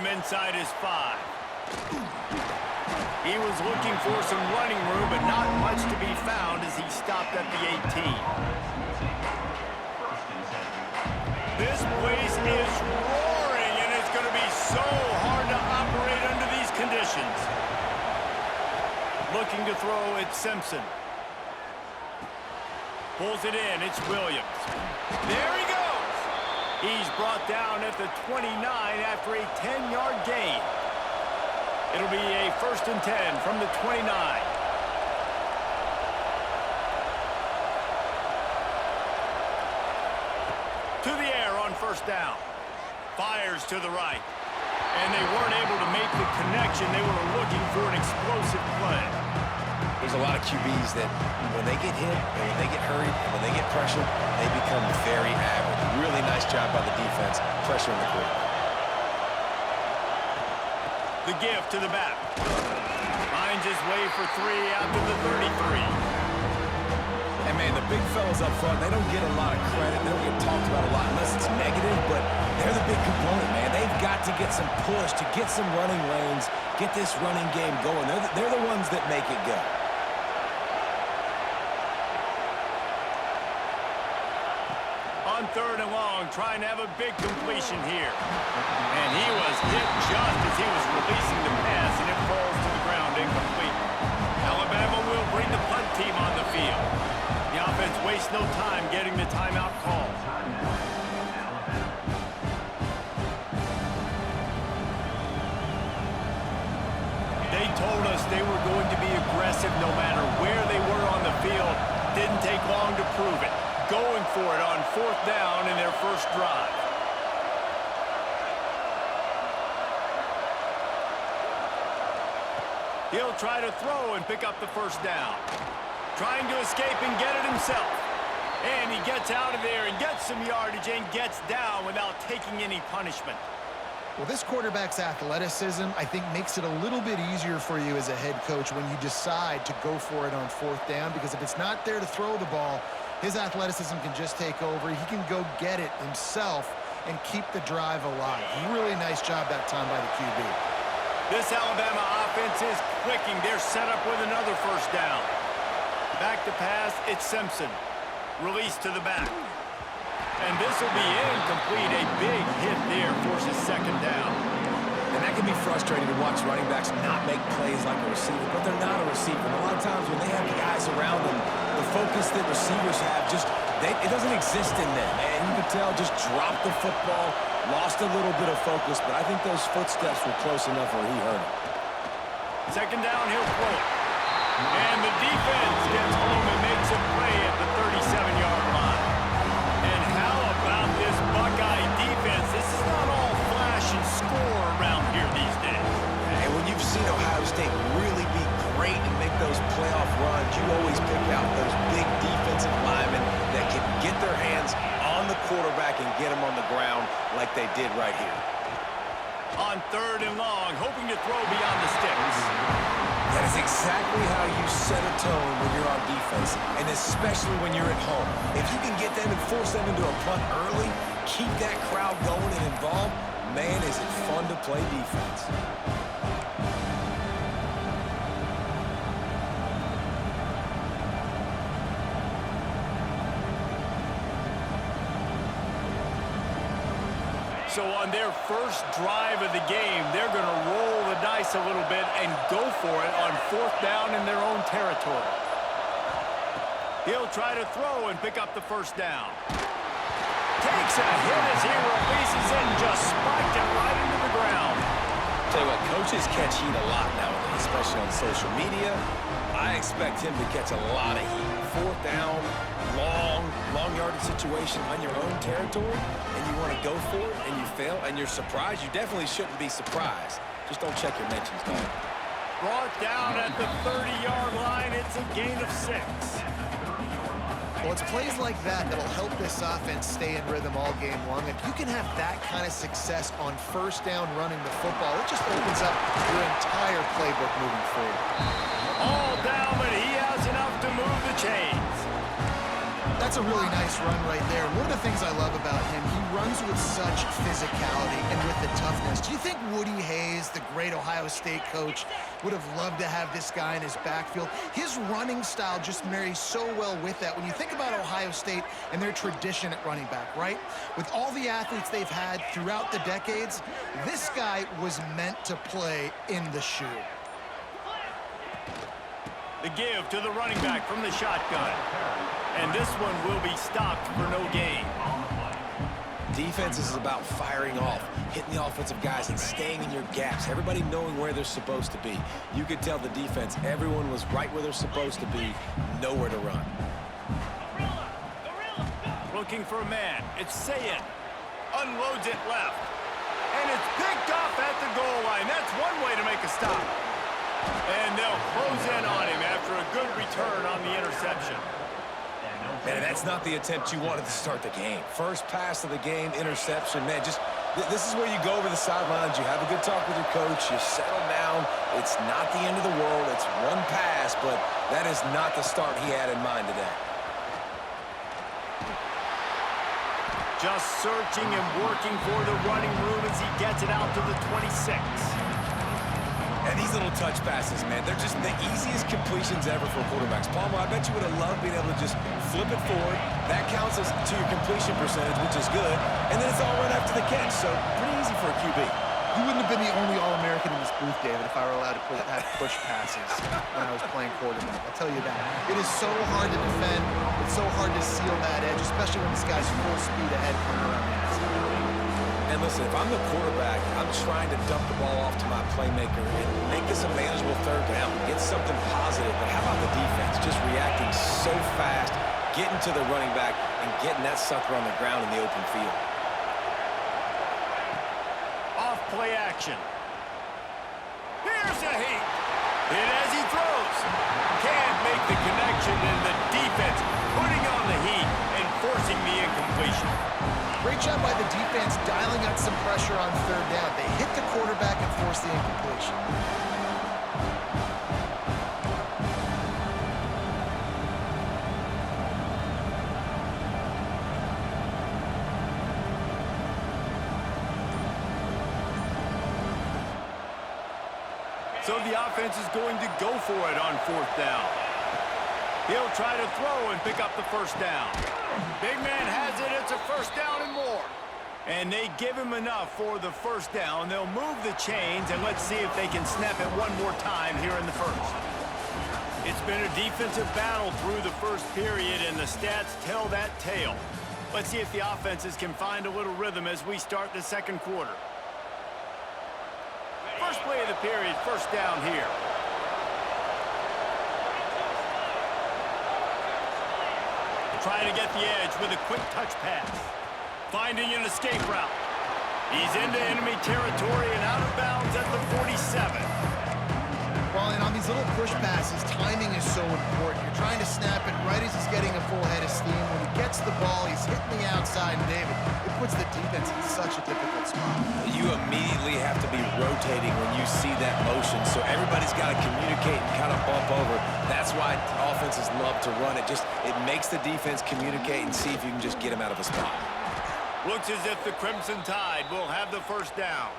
from inside his 5. He was looking for some running room, but not much to be found as he stopped at the 18. This place is roaring, and it's going to be so hard to operate under these conditions. Looking to throw, it's Simpson. Pulls it in, it's Williams. There he goes! He's brought down at the 29 after a 10-yard gain. It'll be a 1st and 10 from the 29. To the air on 1st down. Fires to the right. And they weren't able to make the connection. They were looking for an explosive play. There's a lot of QBs that when they get hit and when they get hurried and when they get pressured, they become very average. Really nice job by the defense, pressuring the quarterback. The give to the back. Finds his way for 3 out to the 33. And, man, the big fellas up front, they don't get a lot of credit. They don't get talked about a lot unless it's negative, but they're the big component, man. They've got to get some push, to get some running lanes, get this running game going. They're the ones that make it go. On 3rd and long, trying to have a big completion here. And he was hit just as he was releasing the pass, and it falls to the ground incomplete. Alabama will bring the punt team on the field. The offense wastes no time getting the timeout call. They told us they were going to be aggressive no matter where they were on the field. Didn't take long to prove it. Going for it on 4th down in their first drive. He'll try to throw and pick up the 1st down. Trying to escape and get it himself. And he gets out of there and gets some yardage and gets down without taking any punishment. Well, this quarterback's athleticism, I think, makes it a little bit easier for you as a head coach when you decide to go for it on 4th down, because if it's not there to throw the ball, his athleticism can just take over. He can go get it himself and keep the drive alive. Really nice job that time by the QB. This Alabama offense is clicking. They're set up with another 1st down. Back to pass, it's Simpson. Release to the back. And this will be incomplete. A big hit there forces 2nd down. And that can be frustrating to watch running backs not make plays like a receiver, but they're not a receiver. And a lot of times when they have the guys around them, the focus that receivers have it doesn't exist in them. And you can tell, just dropped the football, lost a little bit of focus, but I think those footsteps were close enough where he heard it. 2nd down, he'll throw it. And the defense gets home and makes a play at the 37-yard line. And how about this Buckeye defense? This is not all flash and score around here these days. And when you've seen Ohio State really be great and make those playoff runs, you always pick out those big defensive linemen that can get their hands on the quarterback and get him on the ground like they did right here. On 3rd and long, hoping to throw beyond the sticks. That is exactly how you set a tone when you're on defense, and especially when you're at home. If you can get them and force them into a punt early, keep that crowd going and involved, man, is it fun to play defense. So on their first drive of the game, they're going to roll the dice a little bit and go for it on 4th down in their own territory. He'll try to throw and pick up the 1st down. Takes a hit as he releases it and just spiked it right into the ground. Tell you what, coaches catch heat a lot nowadays, especially on social media. I expect him to catch a lot of heat. 4th down, long yardage situation on your own territory, and you want to go for it, and you fail, and you're surprised. You definitely shouldn't be surprised. Just don't check your mentions, dog. Brought down at the 30-yard line. It's a gain of 6. Well, it's plays like that that'll help this offense stay in rhythm all game long. If you can have that kind of success on 1st down running the football, it just opens up your entire playbook moving forward. All down, but he has enough to move the chains. That's a really nice run right there. One of the things I love about him, he runs with such physicality and with the toughness. Do you think Woody Hayes, the great Ohio State coach, would have loved to have this guy in his backfield? His running style just marries so well with that. When you think about Ohio State and their tradition at running back, right? With all the athletes they've had throughout the decades, this guy was meant to play in the shoe. The give to the running back from the shotgun. And this one will be stopped for no gain. Defense is about firing off, hitting the offensive guys, and staying in your gaps. Everybody knowing where they're supposed to be. You could tell the defense, everyone was right where they're supposed to be, nowhere to run. Looking for a man. It's Sayin. Unloads it left. And it's picked off at the goal line. That's one way to make a stop. And they'll close in on him after a good return on the interception. Man, that's not the attempt you wanted to start the game. First pass of the game, interception. Man, just this is where you go over the sidelines. You have a good talk with your coach. You settle down. It's not the end of the world. It's one pass, but that is not the start he had in mind today. Just searching and working for the running room as he gets it out to the 26. And these little touch passes, man, they're just the easiest completions ever for quarterbacks. Palmer, I bet you would have loved being able to just flip it forward. That counts as to your completion percentage, which is good. And then it's all right after the catch, so pretty easy for a QB. You wouldn't have been the only All-American in this booth, David, if I were allowed to have push passes when I was playing quarterback. I'll tell you that. It is so hard to defend. It's so hard to seal that edge, especially when this guy's full speed ahead coming around the outside. And listen, if I'm the quarterback, I'm trying to dump the ball off to my playmaker and make this a manageable third down, get something positive. But how about the defense just reacting so fast, getting to the running back, and getting that sucker on the ground in the open field? Off play action. Here's a heat. Hit as he throws. Can't make the connection, and the defense putting on the heat and forcing the incompletion. Great job by the defense dialing up some pressure on third down. They hit the quarterback and forced the incompletion. So the offense is going to go for it on fourth down. He'll try to throw and pick up the first down. Big man has it. It's a first down and more. And they give him enough for the first down. They'll move the chains, and let's see if they can snap it one more time here in the first. It's been a defensive battle through the first period, and the stats tell that tale. Let's see if the offenses can find a little rhythm as we start the second quarter. First play of the period, first down here. Trying to get the edge with a quick touch pass. Finding an escape route. He's into enemy territory and out of bounds at the 47. Well, and on these little push passes, timing is so important. You're trying to snap it right as he's getting a full head of steam. When he gets the ball, he's hitting the outside, and David, it puts the defense in such a difficult spot. You immediately have to be rotating when you see that motion, so everybody's got to communicate and kind of bump over. That's why offenses love to run it. It makes the defense communicate and see if you can just get him out of a spot. Looks as if the Crimson Tide will have the first down.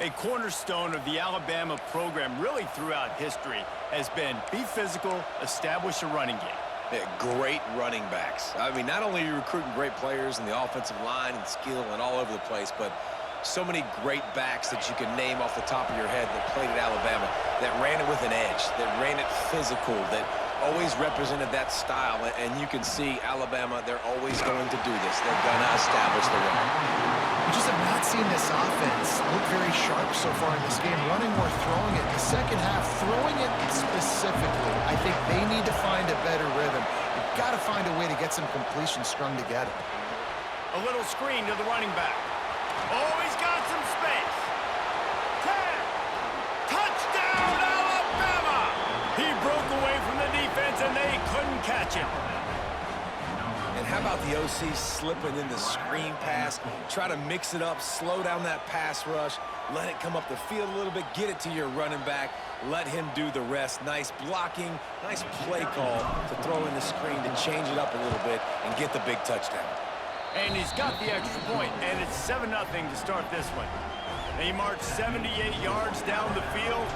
A cornerstone of the Alabama program really throughout history has been be physical, establish a running game. Yeah, great running backs. I mean, not only are you recruiting great players in the offensive line and skill and all over the place, but so many great backs that you can name off the top of your head that played at Alabama, that ran it with an edge, that ran it physical, that always represented that style. And you can see Alabama, they're always going to do this. They're going to establish the run. We just have not seen this offense look very sharp so far in this game, running or throwing it. The second half, throwing it specifically, I think they need to find a better rhythm. You've got to find a way to get some completions strung together. A little screen to the running back. Oh, he's got some space. 10. Touchdown, Alabama! He broke away from the defense, and they couldn't catch him. And how about the OC slipping in the screen pass, try to mix it up, slow down that pass rush. let it come up the field a little bit, get it to your running back, let him do the rest. Nice blocking, nice play call to throw in the screen to change it up a little bit and get the big touchdown. And he's got the extra point, and it's 7-0 to start this one. They march 78 yards down the field.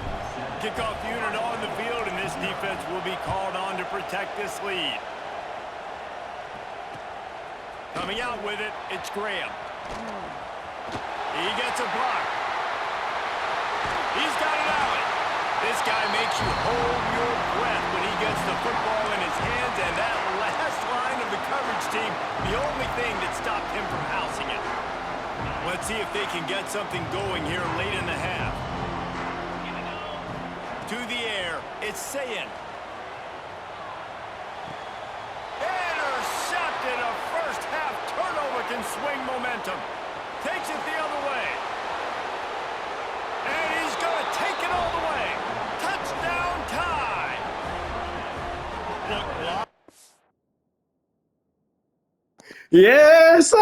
Kickoff unit on the field, and this defense will be called on to protect this lead. Coming out with it, it's Graham. He gets a block. He's got it out. This guy makes you hold your breath when he gets the football in his hands, and that last line of the coverage team, the only thing that stopped him from housing it. Let's see if they can get something going here late in the half. To the air, it's Sayin. Intercepted. A first half turnover can swing momentum. Takes it the other way. And he's going to take it all the way. Touchdown time. Yes, sir!